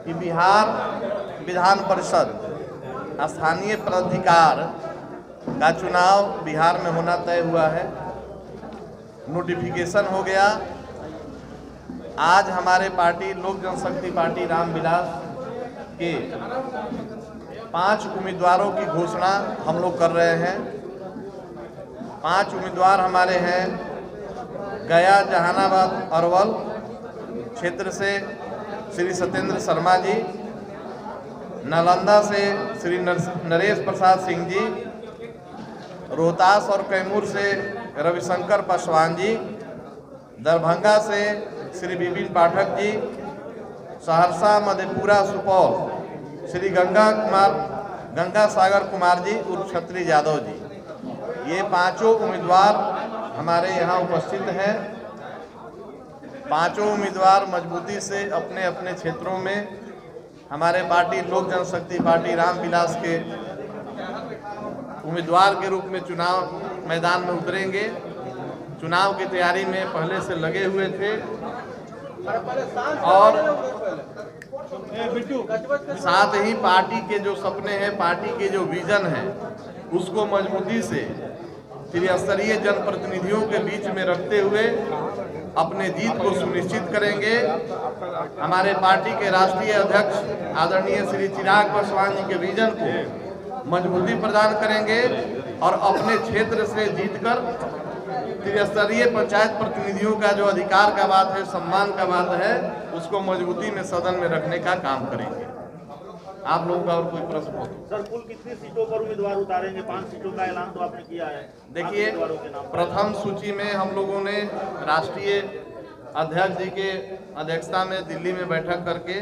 कि बिहार विधान परिषद स्थानीय प्राधिकार का चुनाव बिहार में होना तय हुआ है। नोटिफिकेशन हो गया। आज हमारे पार्टी लोक जनशक्ति पार्टी रामविलास के 5 उम्मीदवारों की घोषणा हम लोग कर रहे हैं। 5 उम्मीदवार हमारे हैं। गया जहानाबाद अरवल क्षेत्र से श्री सत्येंद्र शर्मा जी, नालंदा से श्री नरेश प्रसाद सिंह जी, रोहतास और कैमूर से रविशंकर पासवान जी, दरभंगा से श्री विपिन पाठक जी, सहरसा मधेपुरा सुपौल श्री गंगा सागर कुमार जी उर्फ क्षत्रिय यादव जी। ये 5 उम्मीदवार हमारे यहाँ उपस्थित हैं। 5 उम्मीदवार मजबूती से अपने अपने क्षेत्रों में हमारे पार्टी लोक जनशक्ति पार्टी रामविलास के उम्मीदवार के रूप में चुनाव मैदान में उतरेंगे। चुनाव की तैयारी में पहले से लगे हुए थे और साथ ही पार्टी के जो सपने हैं, पार्टी के जो विजन है, उसको मजबूती से त्रिस्तरीय जनप्रतिनिधियों के बीच में रखते हुए अपने जीत को सुनिश्चित करेंगे। हमारे पार्टी के राष्ट्रीय अध्यक्ष आदरणीय श्री चिराग पासवान जी के विजन को मजबूती प्रदान करेंगे और अपने क्षेत्र से जीतकर त्रिस्तरीय पंचायत प्रतिनिधियों का जो अधिकार का बात है, सम्मान का बात है, उसको मजबूती में सदन में रखने का काम करेंगे। आप लोगों का और कोई प्रश्न हो तो? सर, कुल कितनी सीटों पर उम्मीदवार उतारेंगे? 5 सीटों का ऐलान तो आपने किया है। देखिए, प्रथम सूची में हम लोगों ने राष्ट्रीय अध्यक्ष जी के अध्यक्षता में दिल्ली में बैठक करके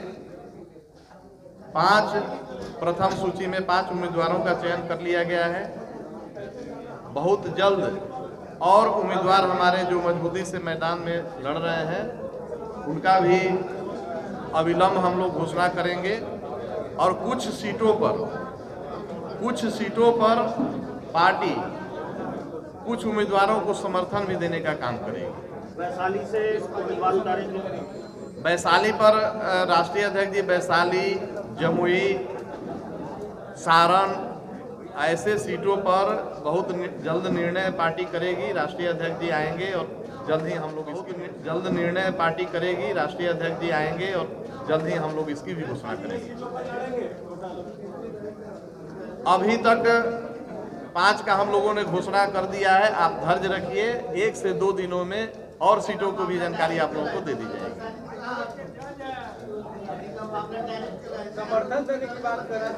प्रथम सूची में 5 उम्मीदवारों का चयन कर लिया गया है। बहुत जल्द और उम्मीदवार हमारे जो मजबूती से मैदान में लड़ रहे हैं, उनका भी अविलंब हम लोग घोषणा करेंगे और कुछ सीटों पर पार्टी कुछ उम्मीदवारों को समर्थन भी देने का काम करेगी। वैशाली से उम्मीदवार उतारेंगे। वैशाली पर राष्ट्रीय अध्यक्ष जी वैशाली, जमुई, सारण ऐसे सीटों पर बहुत जल्द निर्णय पार्टी करेगी। राष्ट्रीय अध्यक्ष जी आएंगे और जल्द ही हम लोग जल्द निर्णय पार्टी करेगी। राष्ट्रीय अध्यक्ष जी आएंगे और जल्द ही हम लोग इसकी भी घोषणा करेंगे। अभी तक 5 का हम लोगों ने घोषणा कर दिया है। आप धैर्य रखिए, 1 से 2 दिनों में और सीटों को भी जानकारी आप लोगों को दे दी जाएगी। समर्थन देने की बात कर रहे हैं।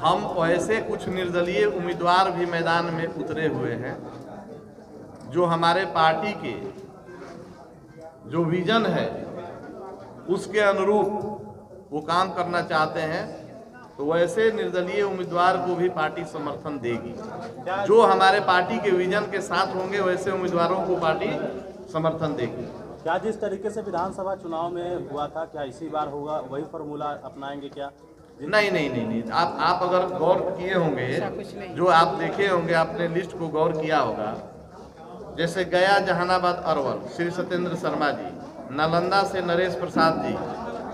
हम वैसे कुछ निर्दलीय उम्मीदवार भी मैदान में उतरे हुए हैं जो हमारे पार्टी के जो विजन है उसके अनुरूप वो काम करना चाहते हैं, तो वैसे निर्दलीय उम्मीदवार को भी पार्टी समर्थन देगी। जो हमारे पार्टी के विजन के साथ होंगे वैसे उम्मीदवारों को पार्टी समर्थन देगी। क्या जिस तरीके से विधानसभा चुनाव में हुआ था, क्या इसी बार होगा? वही फॉर्मूला अपनाएंगे क्या? नहीं। आप अगर गौर किए होंगे, जो आप देखे होंगे, आपने लिस्ट को गौर किया होगा, जैसे गया जहानाबाद अरवल श्री सत्येंद्र शर्मा जी, नालंदा से नरेश प्रसाद जी,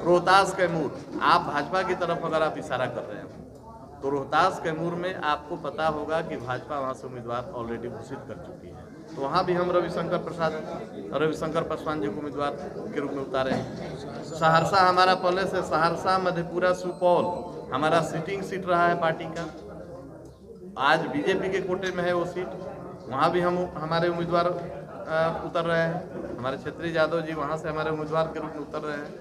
रोहतास कैमूर। आप भाजपा की तरफ अगर आप इशारा कर रहे हैं तो रोहतास कैमूर में आपको पता होगा कि भाजपा वहाँ से उम्मीदवार ऑलरेडी घोषित कर चुकी है, तो वहाँ भी हम रविशंकर पासवान जी को उम्मीदवार के रूप में उतारे हैं। सहरसा हमारा पहले से सहरसा मधेपुरा सुपौल हमारा सिटिंग सीट रहा है पार्टी का। आज बीजेपी के कोटे में है वो सीट, वहाँ भी हमारे उम्मीदवार उतर रहे हैं। हमारे क्षत्रिय यादव जी वहाँ से हमारे उम्मीदवार के रूप में उतर रहे हैं।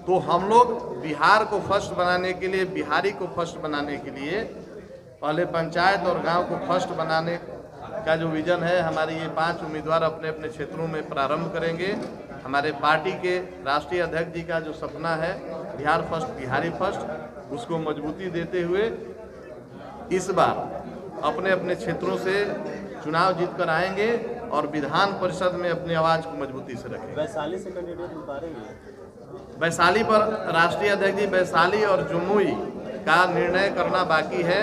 तो हम लोग बिहार को फर्स्ट बनाने के लिए, बिहारी को फर्स्ट बनाने के लिए पहले पंचायत और गांव को फर्स्ट बनाने का जो विजन है, हमारे ये 5 उम्मीदवार अपने अपने क्षेत्रों में प्रारंभ करेंगे। हमारे पार्टी के राष्ट्रीय अध्यक्ष जी का जो सपना है बिहार फर्स्ट, बिहारी फर्स्ट, उसको मजबूती देते हुए इस बार अपने अपने क्षेत्रों से चुनाव जीत कर आएंगे और विधान परिषद में अपनी आवाज़ को मजबूती से रखेंगे। वैशाली से कैंडिडेट उतारेंगे? वैशाली पर राष्ट्रीय अध्यक्ष जी वैशाली और जमुई का निर्णय करना बाकी है।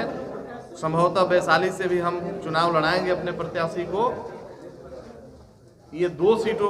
संभवतः वैशाली से भी हम चुनाव लड़ाएंगे अपने प्रत्याशी को। ये 2 सीटों